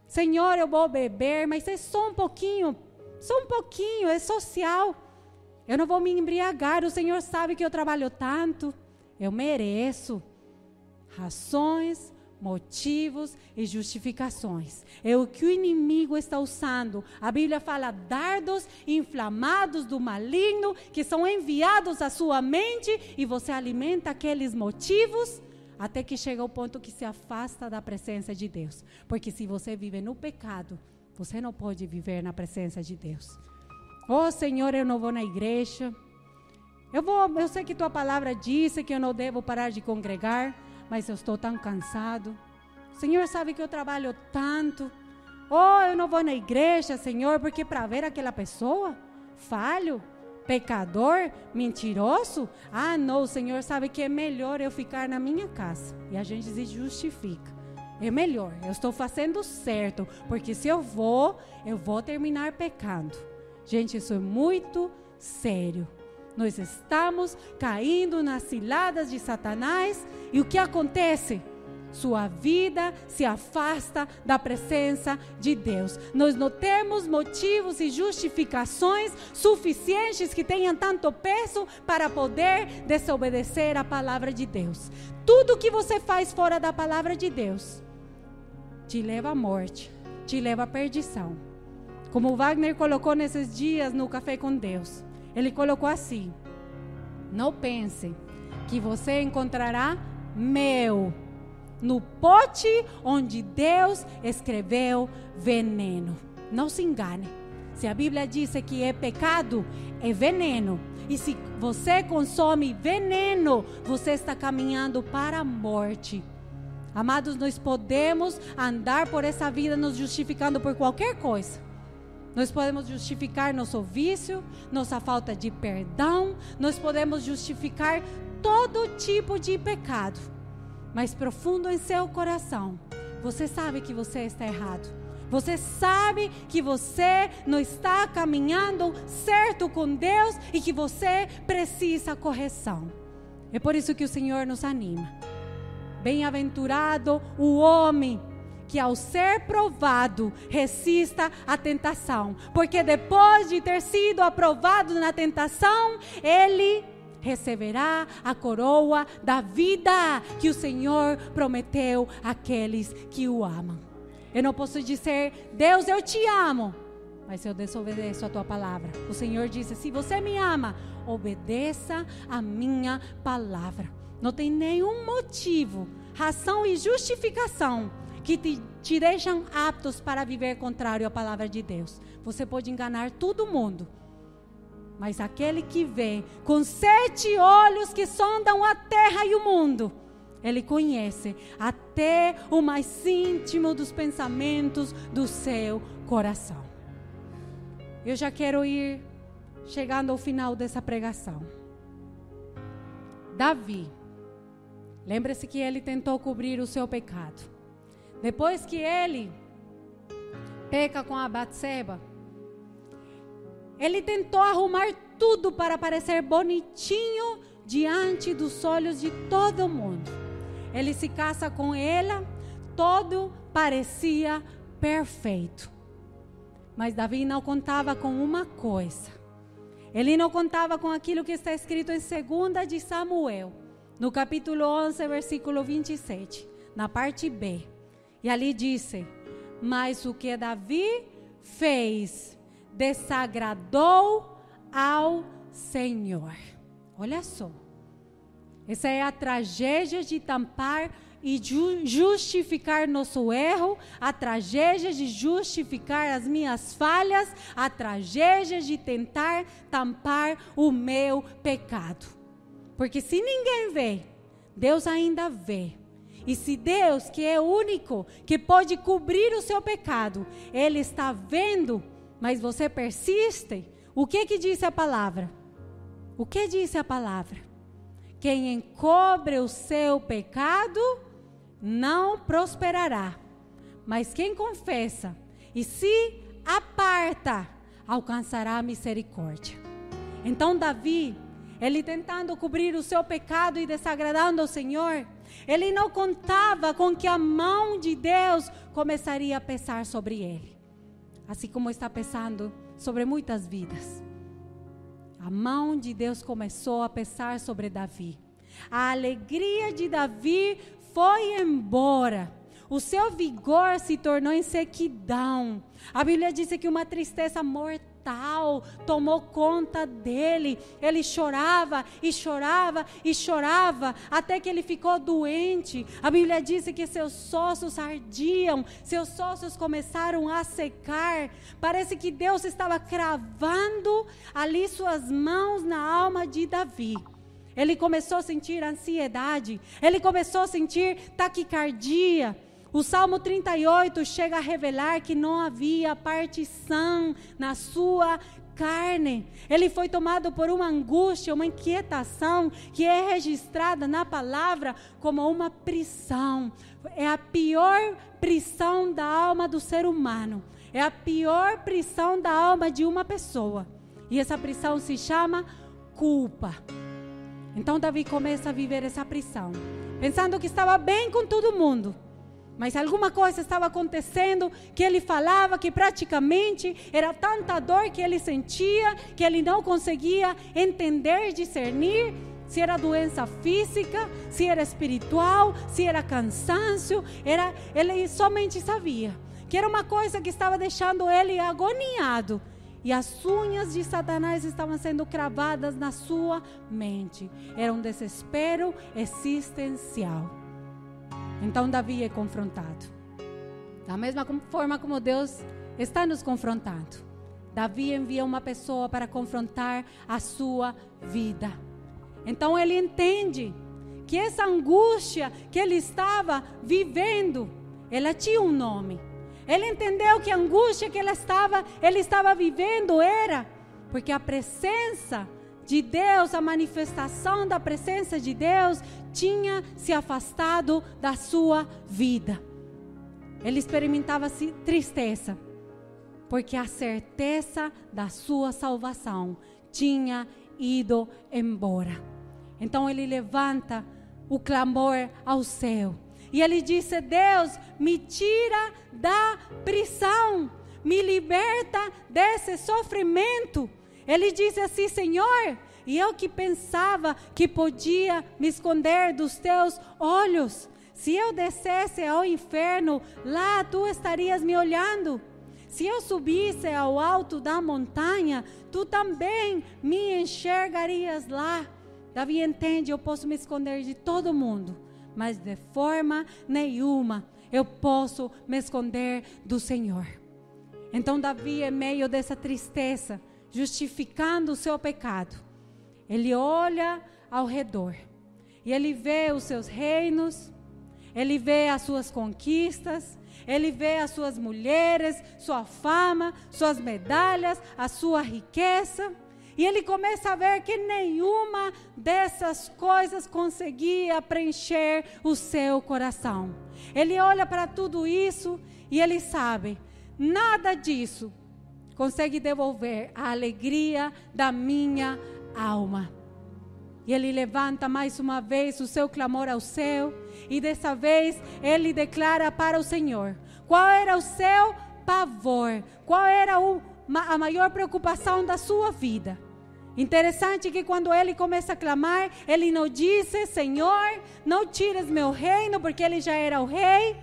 Senhor, eu vou beber, mas é só um pouquinho, é social. Eu não vou me embriagar, o Senhor sabe que eu trabalho tanto, eu mereço. Razões, motivos e justificações. É o que o inimigo está usando. A Bíblia fala dardos inflamados do maligno que são enviados à sua mente, e você alimenta aqueles motivos até que chega ao ponto que se afasta da presença de Deus. Porque se você vive no pecado, você não pode viver na presença de Deus. Oh, Senhor, eu não vou na igreja. Eu sei que tua palavra disse que eu não devo parar de congregar, mas eu estou tão cansado. O Senhor sabe que eu trabalho tanto. Oh, eu não vou na igreja, Senhor, porque para ver aquela pessoa falho, pecador, mentiroso, não, o Senhor sabe que é melhor eu ficar na minha casa. E a gente se justifica. É melhor, eu estou fazendo certo, porque se eu vou terminar pecando. Gente, isso é muito sério. Nós estamos caindo nas ciladas de Satanás, e o que acontece? Sua vida se afasta da presença de Deus. Nós não temos motivos e justificações suficientes que tenham tanto peso para poder desobedecer a palavra de Deus. Tudo que você faz fora da palavra de Deus te leva à morte, te leva à perdição. Como o Wagner colocou nesses dias no Café com Deus, ele colocou assim: não pense que você encontrará mel no pote onde Deus escreveu veneno. Não se engane. Se a Bíblia diz que é pecado, é veneno. E se você consome veneno, você está caminhando para a morte. Amados, nós podemos andar por essa vida nos justificando por qualquer coisa. Nós podemos justificar nosso vício, nossa falta de perdão, nós podemos justificar todo tipo de pecado. Mas profundo em seu coração, você sabe que você está errado. Você sabe que você não está caminhando certo com Deus e que você precisa correção. É por isso que o Senhor nos anima. Bem-aventurado o homem que ao ser provado resista à tentação, porque depois de ter sido aprovado na tentação, ele receberá a coroa da vida que o Senhor prometeu àqueles que o amam. Eu não posso dizer: Deus, eu te amo, mas eu desobedeço a tua palavra. O Senhor disse: se você me ama, obedeça a minha palavra. Não tem nenhum motivo, razão e justificação que te deixam aptos para viver contrário à palavra de Deus. Você pode enganar todo mundo, mas aquele que vê com 7 olhos que sondam a terra e o mundo, ele conhece até o mais íntimo dos pensamentos do seu coração. Eu já quero ir chegando ao final dessa pregação. Davi, lembre-se que ele tentou cobrir o seu pecado. Depois que ele peca com a Batseba, ele tentou arrumar tudo para parecer bonitinho diante dos olhos de todo mundo. Ele se casa com ela, tudo parecia perfeito. Mas Davi não contava com uma coisa. Ele não contava com aquilo que está escrito em 2 de Samuel, no capítulo 11, versículo 27, na parte B. E ali disse: mas o que Davi fez desagradou ao Senhor. Olha só. Essa é a tragédia de tampar e justificar nosso erro, a tragédia de justificar as minhas falhas, a tragédia de tentar tampar o meu pecado. Porque se ninguém vê, Deus ainda vê. E se Deus, que é o único que pode cobrir o seu pecado, Ele está vendo, mas você persiste, o que disse a palavra? O que disse a palavra? Quem encobre o seu pecado não prosperará, mas quem confessa e se aparta alcançará a misericórdia. Então Davi, ele tentando cobrir o seu pecado e desagradando ao Senhor, ele não contava com que a mão de Deus começaria a pesar sobre ele, assim como está pesando sobre muitas vidas. A mão de Deus começou a pesar sobre Davi. A alegria de Davi foi embora. O seu vigor se tornou em sequidão. A Bíblia diz que uma tristeza mortal tomou conta dele. Ele chorava e chorava e chorava até que ele ficou doente. A Bíblia diz que seus ossos ardiam, seus ossos começaram a secar. Parece que Deus estava cravando ali suas mãos na alma de Davi. Ele começou a sentir ansiedade, ele começou a sentir taquicardia. O Salmo 38 chega a revelar que não havia partição na sua carne. Ele foi tomado por uma angústia, uma inquietação que é registrada na palavra como uma prisão. É a pior prisão da alma do ser humano. É a pior prisão da alma de uma pessoa. E essa prisão se chama culpa. Então Davi começa a viver essa prisão, pensando que estava bem com todo mundo. Mas alguma coisa estava acontecendo que ele falava que praticamente era tanta dor que ele sentia, que ele não conseguia entender, discernir se era doença física, se era espiritual, se era cansaço. Ele somente sabia que era uma coisa que estava deixando ele agoniado. E as unhas de Satanás estavam sendo cravadas na sua mente. Era um desespero existencial. Então Davi é confrontado. Da mesma forma como Deus está nos confrontando. Davi envia uma pessoa para confrontar a sua vida. Então ele entende que essa angústia que ele estava vivendo, ela tinha um nome. Ele entendeu que a angústia que ele estava vivendo era porque a presença de Deus, a manifestação da presença de Deus tinha se afastado da sua vida. Ele experimentava tristeza, porque a certeza da sua salvação tinha ido embora. Então ele levanta o clamor ao céu. E ele disse: Deus, me tira da prisão, me liberta desse sofrimento. Ele disse assim: Senhor, e eu que pensava que podia me esconder dos teus olhos. Se eu descesse ao inferno, lá tu estarias me olhando. Se eu subisse ao alto da montanha, tu também me enxergarias lá. Davi entende: eu posso me esconder de todo mundo, mas de forma nenhuma eu posso me esconder do Senhor. Então Davi, em meio dessa tristeza, justificando o seu pecado, ele olha ao redor e ele vê os seus reinos, ele vê as suas conquistas, ele vê as suas mulheres, sua fama, suas medalhas, a sua riqueza. E ele começa a ver que nenhuma dessas coisas conseguia preencher o seu coração. Ele olha para tudo isso e ele sabe: nada disso consegue devolver a alegria da minha alma. E ele levanta mais uma vez o seu clamor ao céu. E dessa vez ele declara para o Senhor qual era o seu pavor, qual era a maior preocupação da sua vida. Interessante que quando ele começa a clamar, ele não disse: Senhor, não tires meu reino, porque ele já era o rei.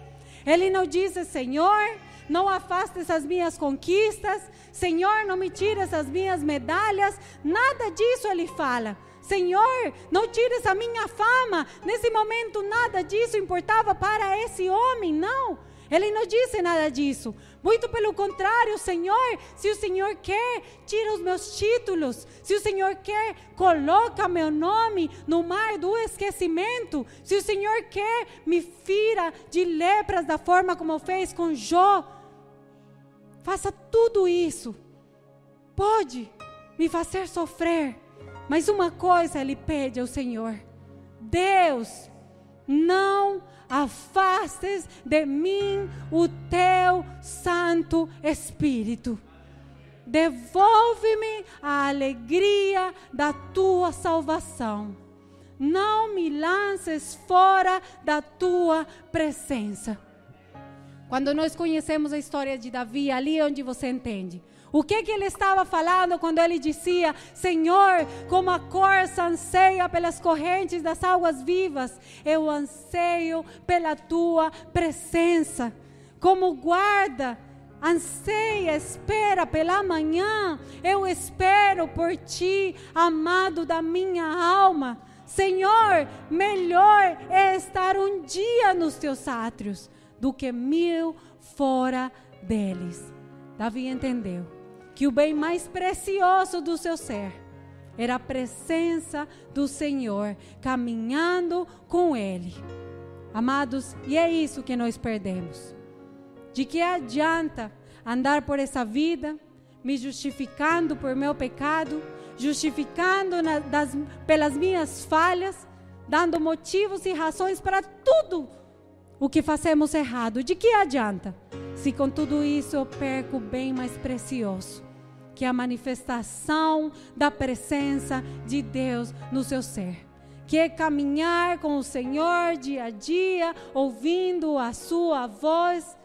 Ele não disse: Senhor, não afastes as minhas conquistas, Senhor, não me tires as minhas medalhas. Nada disso ele fala. Senhor, não tires a minha fama. Nesse momento nada disso importava para esse homem, não. Ele não disse nada disso. Muito pelo contrário, Senhor, se o Senhor quer, tira os meus títulos. Se o Senhor quer, coloca meu nome no mar do esquecimento. Se o Senhor quer, me fira de lepras da forma como fez com Jó. Faça tudo isso. Pode me fazer sofrer. Mas uma coisa ele pede ao Senhor: Deus, não afastes de mim o teu Santo Espírito. Devolve-me a alegria da tua salvação. Não me lances fora da tua presença. Quando nós conhecemos a história de Davi, ali onde você entende. O que ele estava falando quando ele dizia: Senhor, como a corça anseia pelas correntes das águas vivas, eu anseio pela tua presença. Como guarda anseia, espera pela manhã, eu espero por ti, amado da minha alma. Senhor, melhor é estar um dia nos teus átrios do que 1000 fora deles. Davi entendeu que o bem mais precioso do seu ser era a presença do Senhor, caminhando com Ele. Amados, e é isso que nós perdemos. De que adianta andar por essa vida, me justificando por meu pecado, justificando pelas minhas falhas, dando motivos e razões para tudo o que fazemos errado? De que adianta? Se com tudo isso eu perco o bem mais precioso, que é a manifestação da presença de Deus no seu ser, que é caminhar com o Senhor dia a dia, ouvindo a sua voz,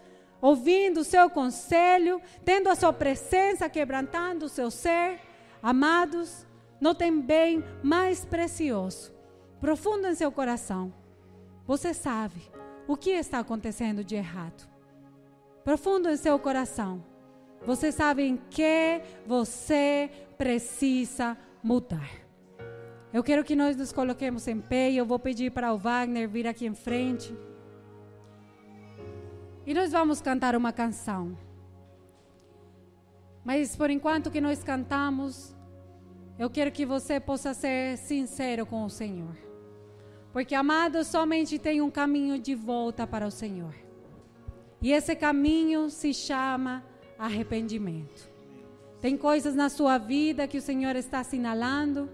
ouvindo o seu conselho, tendo a sua presença, quebrantando o seu ser. Amados, não tem bem mais precioso. Profundo em seu coração, você sabe o que está acontecendo de errado. Profundo em seu coração, você sabe em que você precisa mudar. Eu quero que nós nos coloquemos em pé e eu vou pedir para o Wagner vir aqui em frente. E nós vamos cantar uma canção. Mas por enquanto que nós cantamos, eu quero que você possa ser sincero com o Senhor. Porque, amado, somente tem um caminho de volta para o Senhor. E esse caminho se chama arrependimento. Tem coisas na sua vida que o Senhor está assinalando.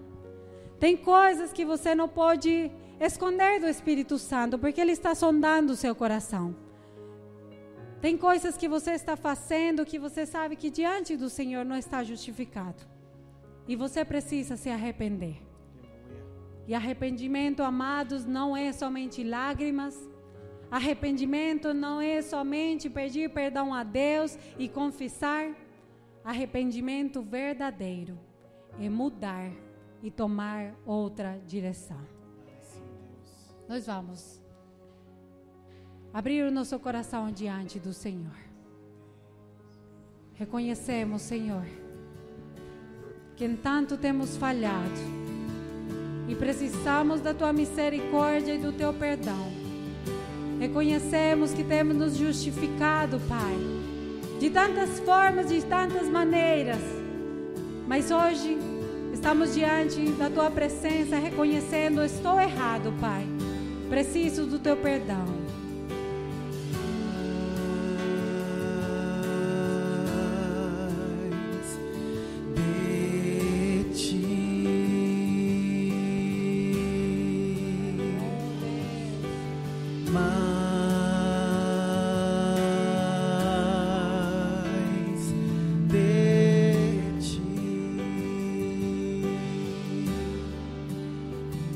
Tem coisas que você não pode esconder do Espírito Santo, porque Ele está sondando o seu coração. Tem coisas que você está fazendo que você sabe que diante do Senhor não está justificado. E você precisa se arrepender. E arrependimento, amados, não é somente lágrimas. Arrependimento não é somente pedir perdão a Deus e confessar. Arrependimento verdadeiro é mudar e tomar outra direção. Nós vamos abrir o nosso coração diante do Senhor. Reconhecemos, Senhor, que em tanto temos falhado e precisamos da Tua misericórdia e do Teu perdão. Reconhecemos que temos nos justificado, Pai, de tantas formas, de tantas maneiras. Mas hoje estamos diante da Tua presença, reconhecendo: estou errado, Pai. Preciso do Teu perdão.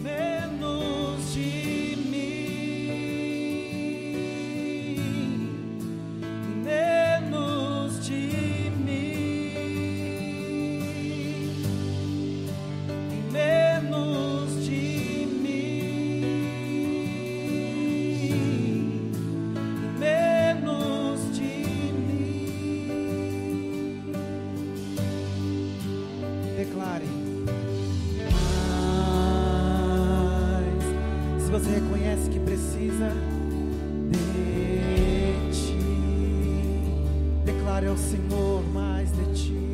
Menos de mim. você reconhece que precisa de ti, declare ao Senhor mais de ti.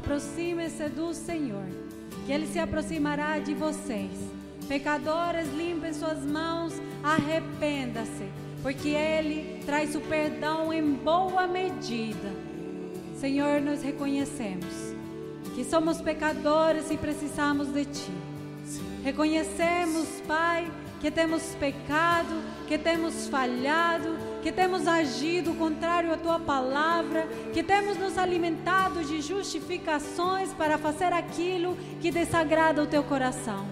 Aproxime-se do Senhor, que Ele se aproximará de vocês. Pecadores, limpem suas mãos, arrependa-se, porque Ele traz o perdão em boa medida. Senhor, nós reconhecemos que somos pecadores e precisamos de Ti. Reconhecemos, Pai, que temos pecado, que temos falhado, que temos agido contrário à Tua palavra, que temos nos alimentado de justificações para fazer aquilo que desagrada o Teu coração.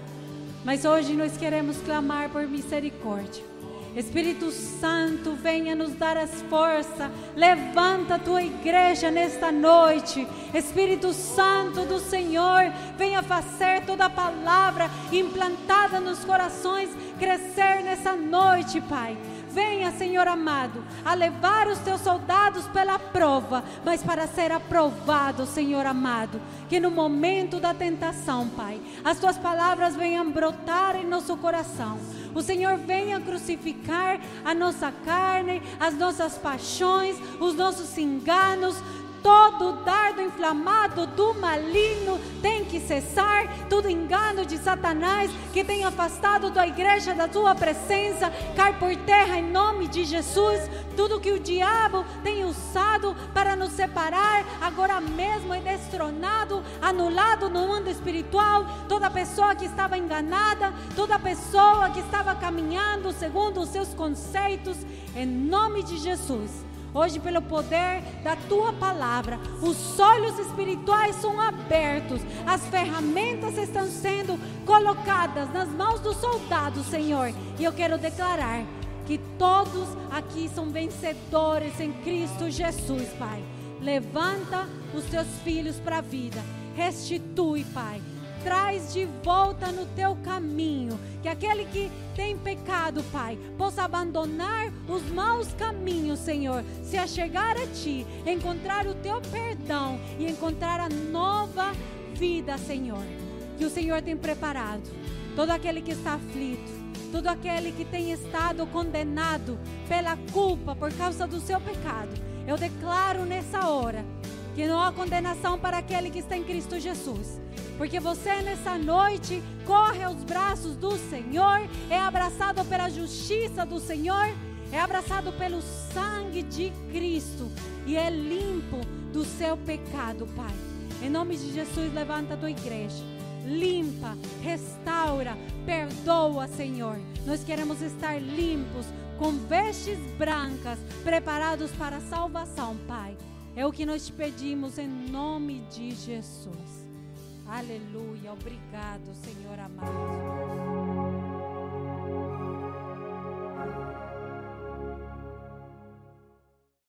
Mas hoje nós queremos clamar por misericórdia. Espírito Santo, venha nos dar as forças, levanta a Tua igreja nesta noite. Espírito Santo do Senhor, venha fazer toda a palavra implantada nos corações crescer nessa noite, Pai. Venha, Senhor amado, a levar os Teus soldados pela prova, mas para ser aprovado, Senhor amado, que no momento da tentação, Pai, as Tuas palavras venham brotar em nosso coração. O Senhor venha crucificar a nossa carne, as nossas paixões, os nossos enganos, todo dardo inflamado do maligno tem que cessar, todo engano de Satanás que tem afastado da igreja da tua presença, cai por terra em nome de Jesus. Tudo que o diabo tem usado para nos separar, agora mesmo é destronado, anulado no mundo espiritual. Toda pessoa que estava enganada, toda pessoa que estava caminhando segundo os seus conceitos, em nome de Jesus, hoje pelo poder da tua palavra, os olhos espirituais são abertos, as ferramentas estão sendo colocadas nas mãos dos soldados, Senhor, e eu quero declarar que todos aqui são vencedores em Cristo Jesus, Pai. Levanta os teus filhos para a vida, restitui, Pai, traz de volta no teu caminho, que aquele que tem pecado, Pai, possa abandonar os maus caminhos, Senhor, se achegar a Ti, encontrar o Teu perdão e encontrar a nova vida, Senhor, que o Senhor tem preparado. Todo aquele que está aflito, todo aquele que tem estado condenado pela culpa por causa do seu pecado, eu declaro nessa hora que não há condenação para aquele que está em Cristo Jesus, porque você nessa noite corre aos braços do Senhor, é abraçado pela justiça do Senhor, é abraçado pelo sangue de Cristo e é limpo do seu pecado, Pai. Em nome de Jesus, levanta a tua igreja, limpa, restaura, perdoa, Senhor. Nós queremos estar limpos, com vestes brancas, preparados para a salvação, Pai. É o que nós te pedimos em nome de Jesus. Aleluia. Obrigado, Senhor amado.